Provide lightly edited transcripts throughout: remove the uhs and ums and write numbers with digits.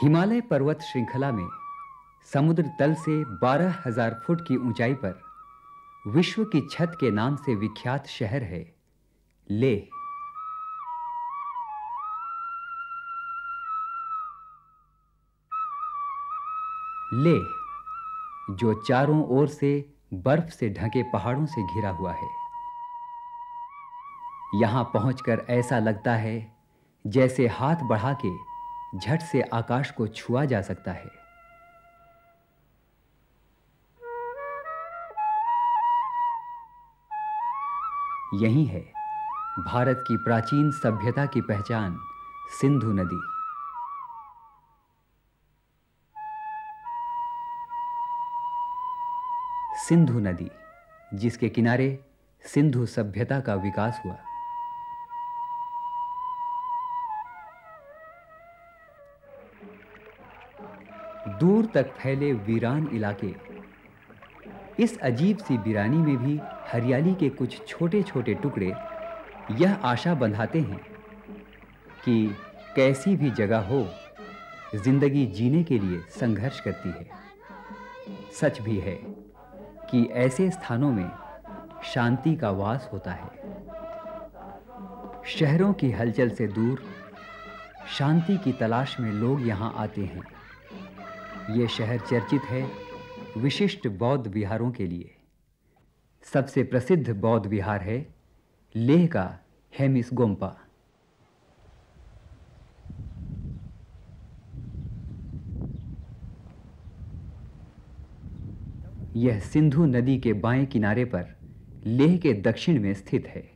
हिमालय पर्वत श्रृंखला में समुद्र तल से 12,000 फुट की ऊंचाई पर विश्व की छत के नाम से विख्यात शहर है लेह। लेह जो चारों ओर से बर्फ से ढके पहाड़ों से घिरा हुआ है। यहां पहुंचकर ऐसा लगता है जैसे हाथ बढ़ा के झट से आकाश को छुआ जा सकता है। यही है भारत की प्राचीन सभ्यता की पहचान सिंधु नदी। सिंधु नदी जिसके किनारे सिंधु सभ्यता का विकास हुआ। दूर तक फैले वीरान इलाके, इस अजीब सी वीरानी में भी हरियाली के कुछ छोटे-छोटे टुकड़े यह आशा बंधाते हैं कि कैसी भी जगह हो, जिंदगी जीने के लिए संघर्ष करती है। सच भी है कि ऐसे स्थानों में शांति का वास होता है। शहरों की हलचल से दूर शांति की तलाश में लोग यहां आते हैं। यह शहर चर्चित है विशिष्ट बौद्ध विहारों के लिए। सबसे प्रसिद्ध बौद्ध विहार है लेह का हेमिस गोम्पा। यह सिंधु नदी के बाएं किनारे पर लेह के दक्षिण में स्थित है।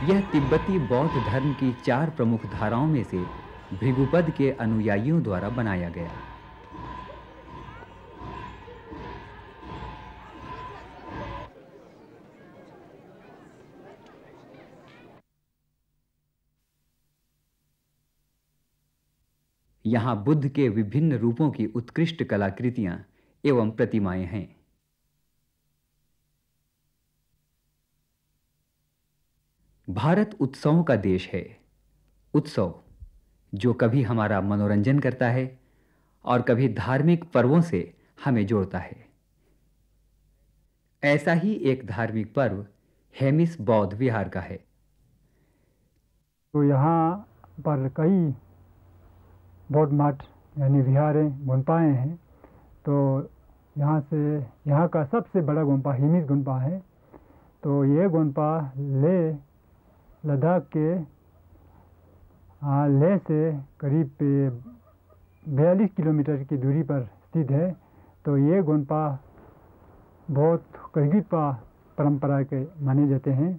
यह तिब्बती बौद्ध धर्म की 4 प्रमुख धाराओं में से भृगुपद के अनुयायियों द्वारा बनाया गया। यहां बुद्ध के विभिन्न रूपों की उत्कृष्ट कलाकृतियां एवं प्रतिमाएं हैं। भारत उत्सवों का देश है। उत्सव जो कभी हमारा मनोरंजन करता है और कभी धार्मिक पर्वों से हमें जोड़ता है। ऐसा ही एक धार्मिक पर्व हेमिस बौद्ध विहार का है। तो यहाँ पर कई बौद्ध मठ यानी विहारें गुंपाएं हैं। तो यहाँ का सबसे बड़ा गुंपा हेमिस गुंपा है। तो ये गुंपा लेह लद्दाख के लेह से करीब 42 किलोमीटर की दूरी पर स्थित है। तो ये गुंपा बहुत कलगीपा परंपरा के माने जाते हैं,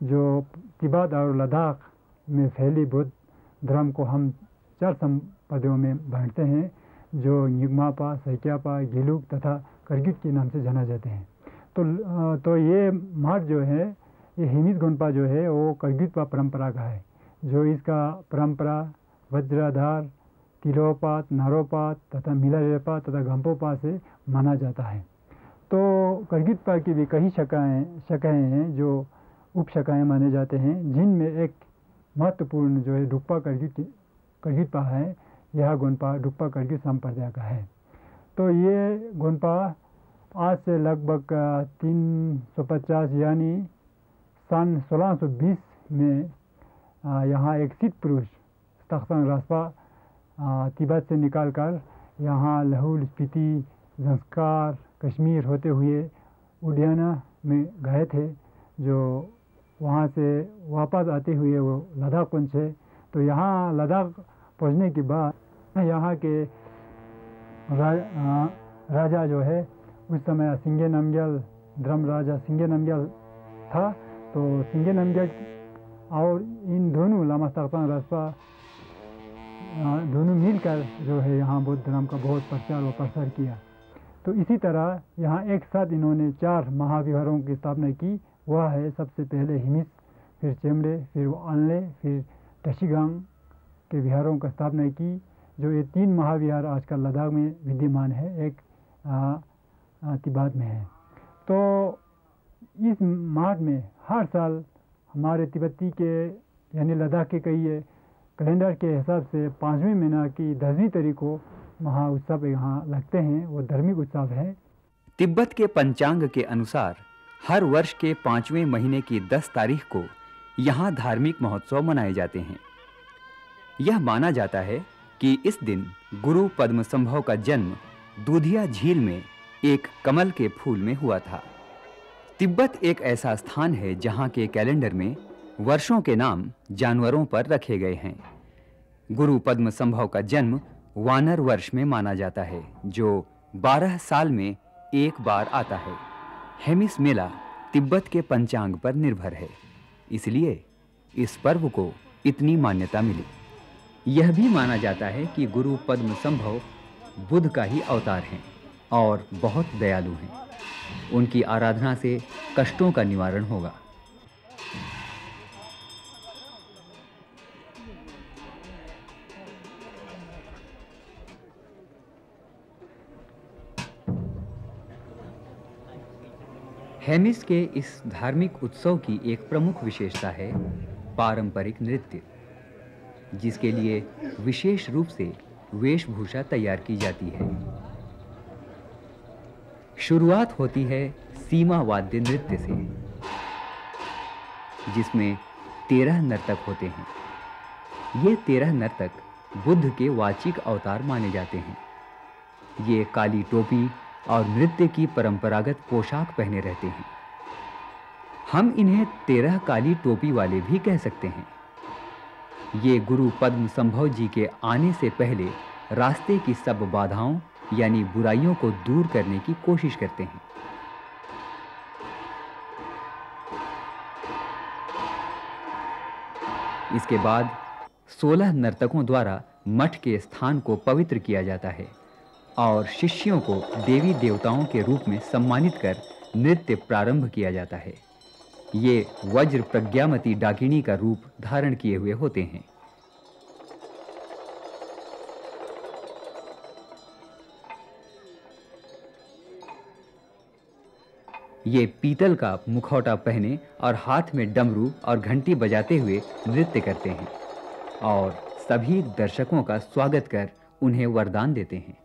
जो तिब्बत और लद्दाख में फैली बौद्ध धर्म को हम 4 संप्रदायों में बांटते हैं, जो न्यिगमापा, सैक्यापा, गेलुक तथा करगित के नाम से जाना जाते हैं। तो ये मठ जो है, ये हेमिस गोम्पा जो है वो करगितपा परंपरा का है, जो इसका परंपरा वज्राधार, तिलोपात, नारोपात तथा मिलारेपात तथा गंपोपात से माना जाता है। तो करगितपा की भी कई शाखाएं हैं जो उपशाखाएं माने जाते हैं, जिनमें एक महत्वपूर्ण जो है डुक्पा करगितपा है। यह गोम्पा डुक्पा करगित संप्रदाय का है। तो ये गोम्पा आज से लगभग 350 यानी सन 1620 में यहाँ एक सिख पुरुष तख्तांग राजपा तिब्बत से निकालकर यहाँ लाहौल स्पीति ज़ंस्कार कश्मीर होते हुए उडियाना में गए थे, जो वहाँ से वापस आते हुए वो लद्दाख पहुँचे। तो यहाँ लद्दाख पहुँचने के बाद यहाँ के राजा जो है उस समय सिंगे नामग्याल धर्म राजा सिंगे नामग्याल था। तो सिंगे नामग्याल और इन दोनों लामा तख्तांग राजपा दोनों मिलकर जो है यहाँ बौद्ध धर्म का बहुत प्रचार व प्रसार किया। तो इसी तरह यहाँ एक साथ इन्होंने 4 महाविहारों की स्थापना की। वह है सबसे पहले हिमिस, फिर चेमड़े, फिर अनले, फिर टशीगांग के विहारों का स्थापना की। जो ये 3 महाविहार आजकल लद्दाख में विद्यमान है, एक तिब्बत में है। तो इस मार्च में हर साल हमारे तिब्बती के यानी लद्दाख के कई कैलेंडर के हिसाब से 5वें महीना की 10वीं तारीख को महाउत्सव यहाँ लगते हैं। वो धार्मिक उत्सव है। तिब्बत के पंचांग के अनुसार हर वर्ष के 5वें महीने की 10 तारीख को यहाँ धार्मिक महोत्सव मनाए जाते हैं। यह माना जाता है कि इस दिन गुरु पद्मसंभव का जन्म दूधिया झील में एक कमल के फूल में हुआ था। तिब्बत एक ऐसा स्थान है जहाँ के कैलेंडर में वर्षों के नाम जानवरों पर रखे गए हैं। गुरु पद्मसंभव का जन्म वानर वर्ष में माना जाता है, जो 12 साल में एक बार आता है। हेमिस मेला तिब्बत के पंचांग पर निर्भर है, इसलिए इस पर्व को इतनी मान्यता मिली। यह भी माना जाता है कि गुरु पद्मसंभव बुद्ध का ही अवतार हैं और बहुत दयालु हैं। उनकी आराधना से कष्टों का निवारण होगा। हेमिस के इस धार्मिक उत्सव की एक प्रमुख विशेषता है पारंपरिक नृत्य, जिसके लिए विशेष रूप से वेशभूषा तैयार की जाती है। शुरुआत होती है सीमा वाद्य नृत्य से, जिसमें 13 नर्तक होते हैं। ये 13 नर्तक बुद्ध के वाचिक अवतार माने जाते हैं। ये काली टोपी और नृत्य की परंपरागत पोशाक पहने रहते हैं। हम इन्हें 13 काली टोपी वाले भी कह सकते हैं। ये गुरु पद्मसंभव जी के आने से पहले रास्ते की सब बाधाओं यानी बुराइयों को दूर करने की कोशिश करते हैं। इसके बाद 16 नर्तकों द्वारा मठ के स्थान को पवित्र किया जाता है और शिष्यों को देवी देवताओं के रूप में सम्मानित कर नृत्य प्रारंभ किया जाता है। ये वज्र प्रज्ञामती डाकिनी का रूप धारण किए हुए होते हैं। ये पीतल का मुखौटा पहने और हाथ में डमरू और घंटी बजाते हुए नृत्य करते हैं और सभी दर्शकों का स्वागत कर उन्हें वरदान देते हैं।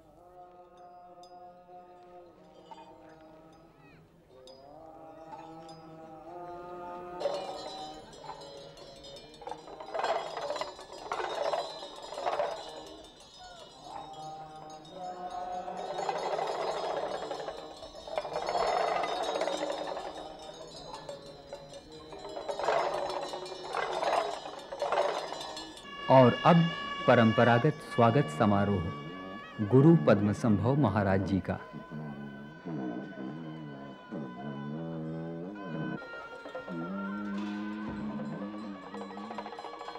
और अब परंपरागत स्वागत समारोह गुरु पद्मसंभव महाराज जी का।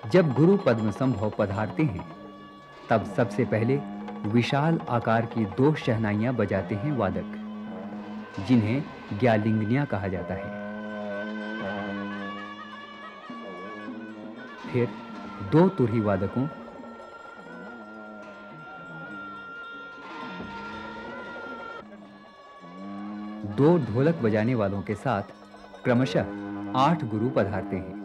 जब गुरु पद्मसंभव पधारते हैं, तब सबसे पहले विशाल आकार की 2 शहनाइयां बजाते हैं वादक, जिन्हें ग्यालिंगनिया कहा जाता है। फिर 2 तुरही वादकों, दो ढोलक बजाने वालों के साथ क्रमशः 8 गुरु पधारते हैं।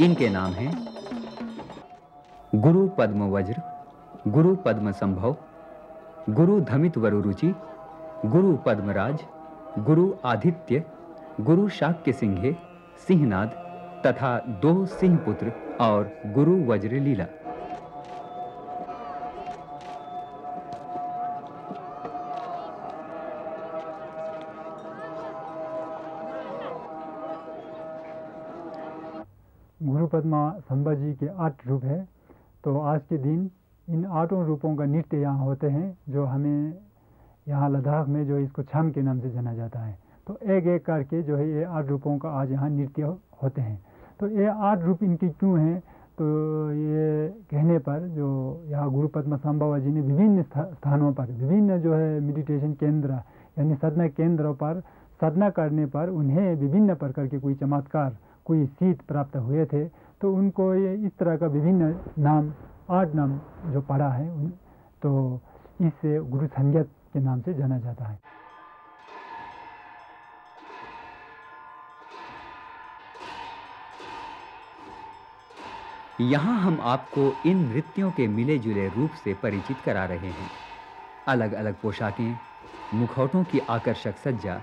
इनके नाम हैं गुरु पद्म वज्र, गुरु पद्म संभव, गुरु धमित वरुरुचि, गुरु पद्मराज, गुरु आदित्य, गुरु शाक्य सिंहे, सिंहनाद तथा 2 सिंहपुत्र और गुरु वज्रलीला। गुरु पद्मा संभव जी के 8 रूप है। तो आज के दिन इन 8 रूपों का नृत्य यहाँ होते हैं, जो हमें यहाँ लद्दाख में जो इसको छाम के नाम से जाना जाता है। तो एक एक करके जो है ये 8 रूपों का आज यहाँ नृत्य होते हैं। तो ये 8 रूप इनके क्यों हैं, तो ये कहने पर जो यहाँ गुरु पद्मा संभव जी ने विभिन्न स्थानों पर, विभिन्न जो है मेडिटेशन केंद्र यानी साधना केंद्रों पर साधना करने पर उन्हें विभिन्न प्रकार के कोई चमत्कार, कोई सिद्ध प्राप्त हुए थे। तो उनको ये इस तरह का विभिन्न नाम, 8 नाम जो पड़ा है, तो इससे गुरु संज्ञा के नाम से जाना जाता है। यहाँ हम आपको इन नृत्यों के मिले जुले रूप से परिचित करा रहे हैं। अलग अलग पोशाकें, मुखौटों की आकर्षक सज्जा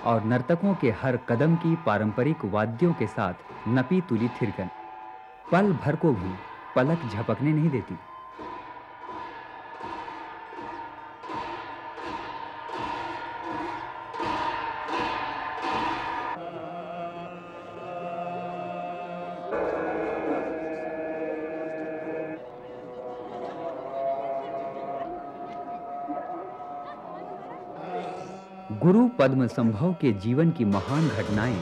और नर्तकों के हर कदम की पारंपरिक वाद्यों के साथ नपी तुली थिरकन पल भर को भी पलक झपकने नहीं देती। गुरु पद्म संभव के जीवन की महान घटनाएं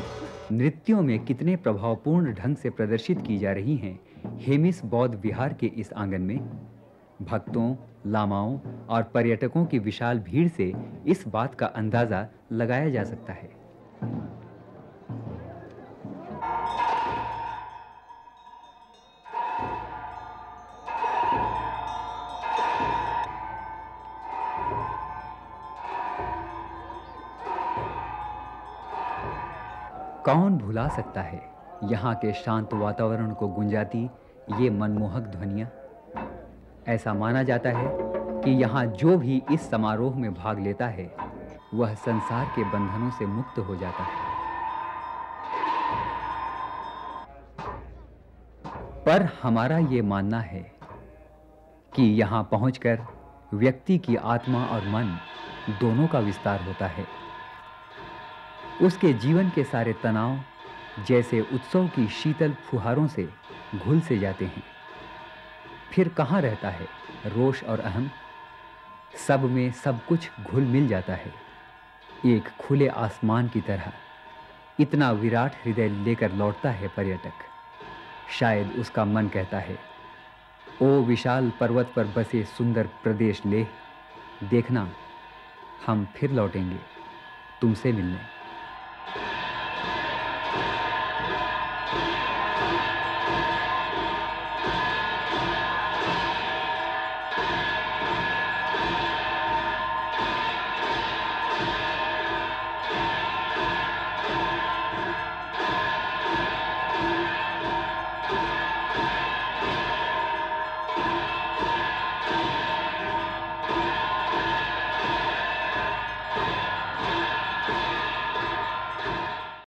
नृत्यों में कितने प्रभावपूर्ण ढंग से प्रदर्शित की जा रही हैं, हेमिस बौद्ध विहार के इस आंगन में भक्तों, लामाओं और पर्यटकों की विशाल भीड़ से इस बात का अंदाजा लगाया जा सकता है। कौन भुला सकता है यहाँ के शांत वातावरण को गुंजाती ये मनमोहक ध्वनियाँ। ऐसा माना जाता है कि यहाँ जो भी इस समारोह में भाग लेता है वह संसार के बंधनों से मुक्त हो जाता है। पर हमारा ये मानना है कि यहाँ पहुंचकर व्यक्ति की आत्मा और मन दोनों का विस्तार होता है। उसके जीवन के सारे तनाव जैसे उत्सव की शीतल फुहारों से घुल से जाते हैं। फिर कहाँ रहता है रोष और अहम, सब में सब कुछ घुल मिल जाता है। एक खुले आसमान की तरह इतना विराट हृदय लेकर लौटता है पर्यटक। शायद उसका मन कहता है, ओ विशाल पर्वत पर बसे सुंदर प्रदेश लेह, देखना हम फिर लौटेंगे तुमसे मिलने।